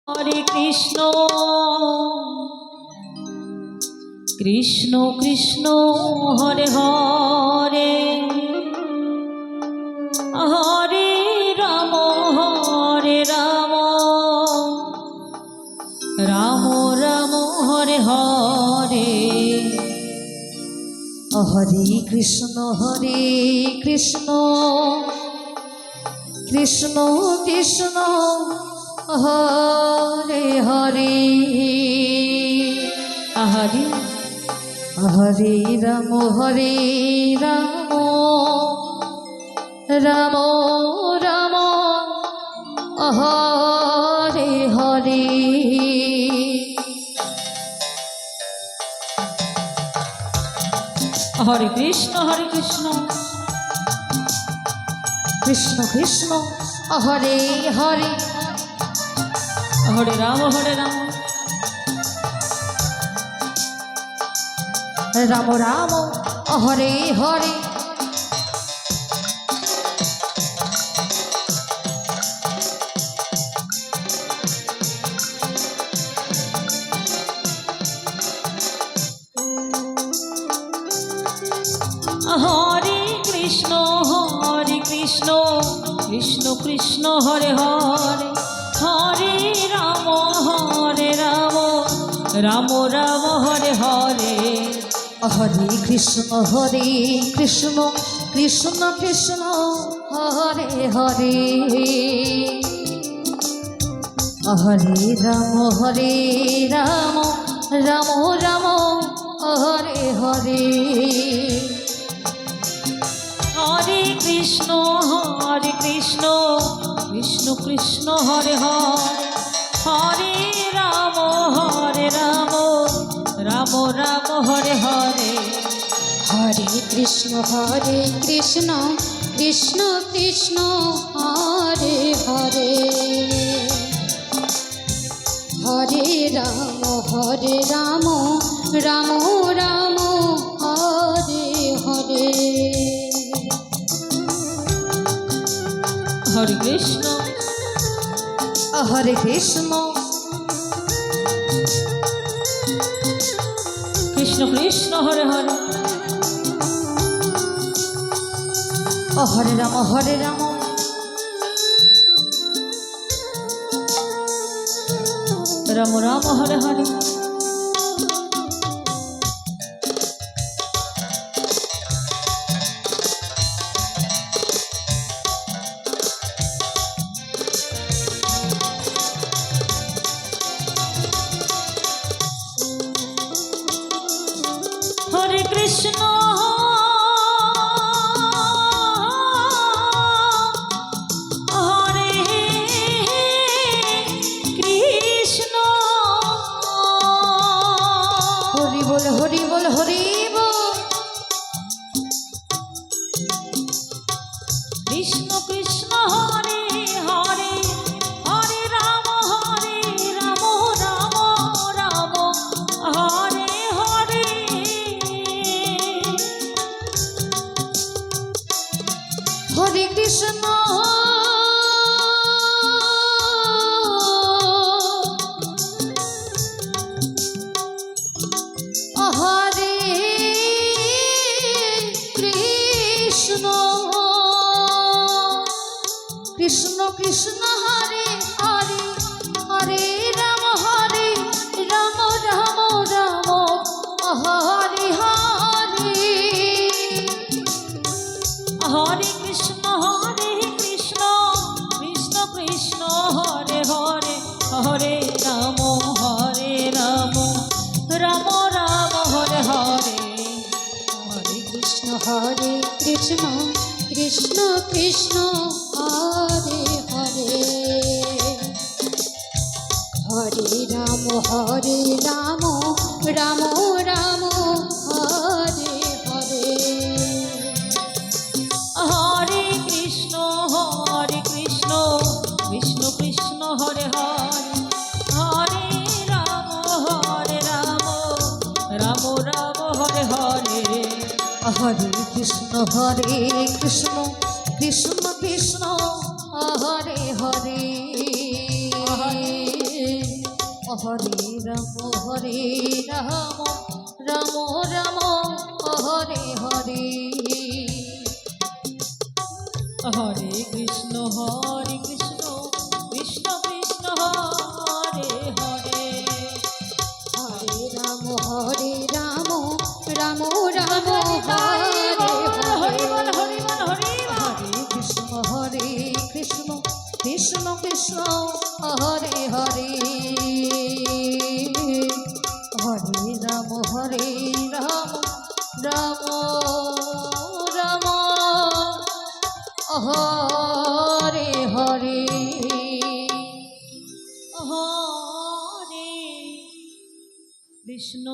হরে Krishna Krishna Krishna Hare Hare Hare Ram Ram Ram Hare Hare Hare Krishna Krishna Krishna Hare Hare Hare Hare Ram Ram Ram Hare Hare Hare Krishna Krishna Krishna Hare Hare Hare Ram Ram Ram Hare Hare Hare Krishna Krishna Krishna Hare Hare Hare Ram Ram Ram Hare Hare Hare Krishna Krishna Krishna Krishna Hare Hare Hare Ram Ram Ram Hare Hare Hare Krishna Krishna Krishna Hare Hare Hare Ram Ram Ram Hare Hare Hare Krishna Krishna Krishna Hare Hare Hare Ram Ram Ram Hare Hare Hare Krishna Krishna Krishna Hare Hare Hare Ram Ram Ram Hare Hare Hare Krishna হরে Krishna Hari বল Hari বল Hari বল Krishna Krishna Hare Hare Hare Ram Ram Ram Hare Hare Hare Krishna হরে Krishna Krishna Krishna Hare Hare Hare Ram Ram Ram Hare Hare Hare Krishna Krishna Krishna Hare Hare Hare Ram Ram Ram Hare Hare Hare Krishna Krishna Krishna Hare Hare Hare Ram Ram Ram Hare Hare Hare Krishna Krishna Krishna Hare Hare Hare Ram Ram Ram Hare Hare Hare Krishna Krishna Krishna Hare Hare Hare Ram Ram Ram Hare Hare Hare Krishna Krishna Krishna Hare Hare Hare Ram Ram Ram হরে Hari বল হরে Hari বল হরে Krishna Krishna Krishna Hare Hare Hare Ram Ram Ram Hare Hare Hare Krishna